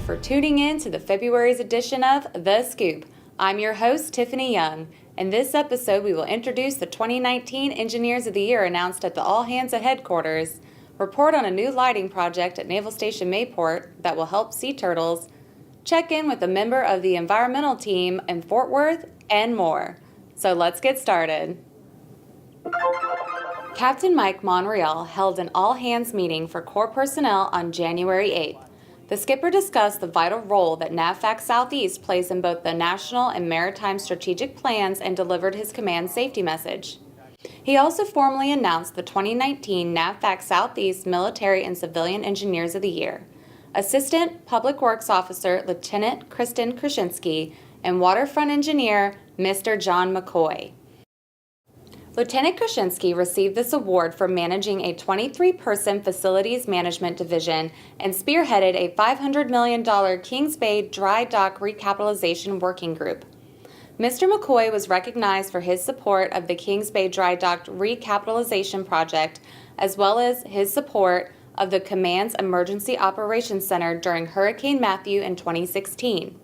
for tuning in to the February's edition of The Scoop. I'm your host, Tiffany Young. In this episode, we will introduce the 2019 Engineers of the Year announced at the All Hands at Headquarters, report on a new lighting project at Naval Station Mayport that will help sea turtles, check in with a member of the environmental team in Fort Worth, and more. So let's get started. Captain Mike Monreal held an all-hands meeting for Corps personnel on January 8th. The skipper discussed the vital role that NAVFAC Southeast plays in both the national and maritime strategic plans and delivered his command safety message. He also formally announced the 2019 NAVFAC Southeast Military and Civilian Engineers of the Year. Assistant Public Works Officer Lieutenant Kristen Krasinski and Waterfront Engineer Mr. John McCoy. Lieutenant Krasinski received this award for managing a 23-person facilities management division and spearheaded a $500 million Kings Bay Dry Dock Recapitalization Working Group. Mr. McCoy was recognized for his support of the Kings Bay Dry Dock Recapitalization Project, as well as his support of the Command's Emergency Operations Center during Hurricane Matthew in 2016.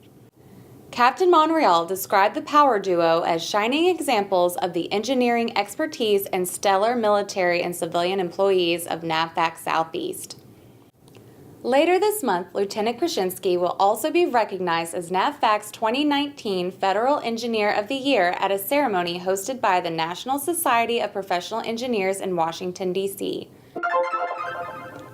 Captain Monreal described the power duo as shining examples of the engineering expertise and stellar military and civilian employees of NAVFAC Southeast. Later this month, Lieutenant Krasinski will also be recognized as NAVFAC's 2019 Federal Engineer of the Year at a ceremony hosted by the National Society of Professional Engineers in Washington, D.C.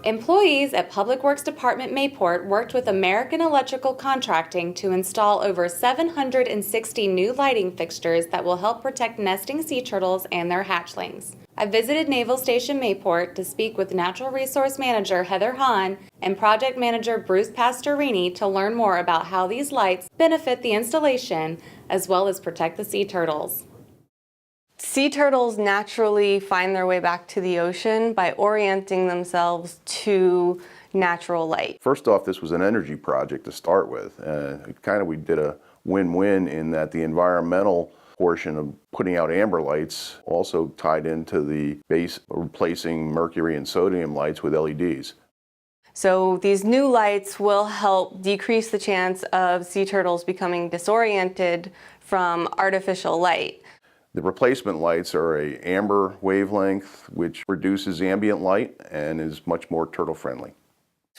Employees at Public Works Department Mayport worked with American Electrical Contracting to install over 760 new lighting fixtures that will help protect nesting sea turtles and their hatchlings. I visited Naval Station Mayport to speak with Natural Resource Manager Heather Hahn and Project Manager Bruce Pastorini to learn more about how these lights benefit the installation as well as protect the sea turtles. Sea turtles naturally find their way back to the ocean by orienting themselves to natural light. First off, this was an energy project to start with. We did a win-win in that the environmental portion of putting out amber lights also tied into the base replacing mercury and sodium lights with LEDs. So these new lights will help decrease the chance of sea turtles becoming disoriented from artificial light. The replacement lights are an amber wavelength, which reduces ambient light and is much more turtle friendly.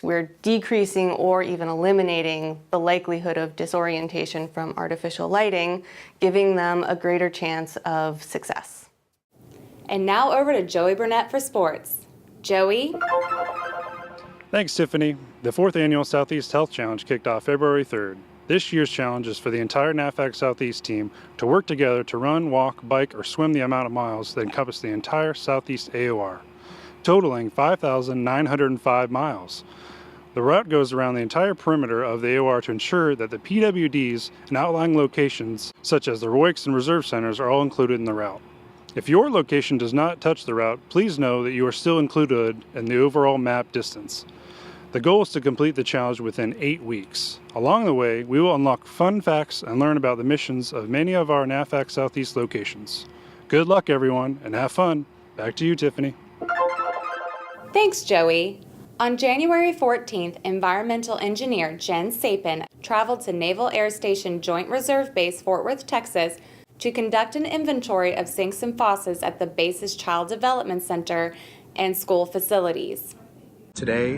We're decreasing or even eliminating the likelihood of disorientation from artificial lighting, giving them a greater chance of success. And now over to Joey Burnett for sports. Joey? Thanks, Tiffany. The 4th Annual Southeast Health Challenge kicked off February 3rd. This year's challenge is for the entire NAVFAC Southeast team to work together to run, walk, bike, or swim the amount of miles that encompass the entire Southeast AOR, totaling 5,905 miles. The route goes around the entire perimeter of the AOR to ensure that the PWDs and outlying locations, such as the ROICs and reserve centers, are all included in the route. If your location does not touch the route, please know that you are still included in the overall map distance. The goal is to complete the challenge within 8 weeks. Along the way, we will unlock fun facts and learn about the missions of many of our NAVFAC Southeast locations. Good luck, everyone, and have fun. Back to you, Tiffany. Thanks, Joey. On January 14th, environmental engineer Jen Sapin traveled to Naval Air Station Joint Reserve Base, Fort Worth, Texas, to conduct an inventory of sinks and faucets at the base's Child Development Center and school facilities. Today,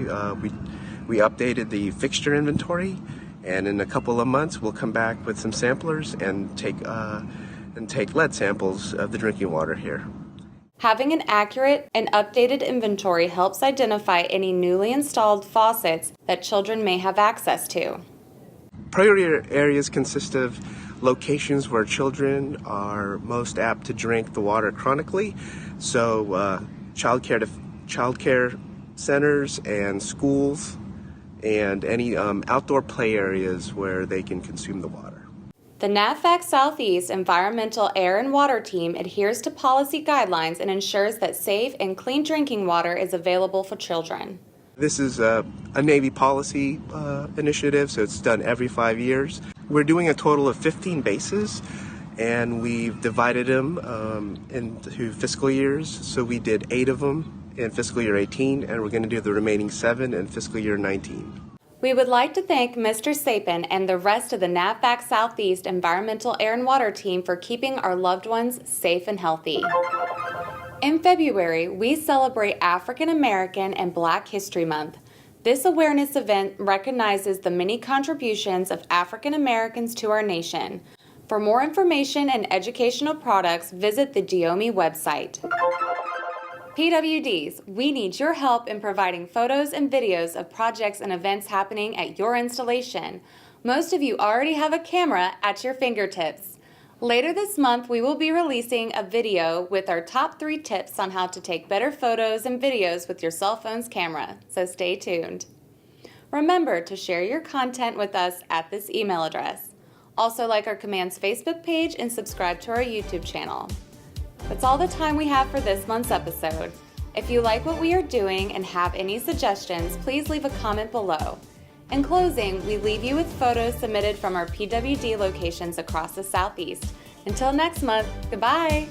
we updated the fixture inventory, and in a couple of months, we'll come back with some samplers and take lead samples of the drinking water here. Having an accurate and updated inventory helps identify any newly installed faucets that children may have access to. Priority areas consist of locations where children are most apt to drink the water chronically, so childcare centers and schools, and any outdoor play areas where they can consume the water. The NAVFAC Southeast Environmental Air and Water Team adheres to policy guidelines and ensures that safe and clean drinking water is available for children. This is a Navy policy initiative, so it's done every 5 years. We're doing a total of 15 bases, and we've divided them into fiscal years. So we did 8 of them in fiscal year 18, and we're going to do the remaining 7 in fiscal year 19. We would like to thank Mr. Sapin and the rest of the NAVFAC Southeast Environmental Air and Water team for keeping our loved ones safe and healthy. In February, we celebrate African American and Black History Month. This awareness event recognizes the many contributions of African Americans to our nation. For more information and educational products, visit the DIOMI website. PWDs, we need your help in providing photos and videos of projects and events happening at your installation. Most of you already have a camera at your fingertips. Later this month, we will be releasing a video with our top 3 tips on how to take better photos and videos with your cell phone's camera, so stay tuned. Remember to share your content with us at this email address. Also like our Commands Facebook page and subscribe to our YouTube channel. That's all the time we have for this month's episode. If you like what we are doing and have any suggestions, please leave a comment below. In closing, we leave you with photos submitted from our PWD locations across the Southeast. Until next month, goodbye!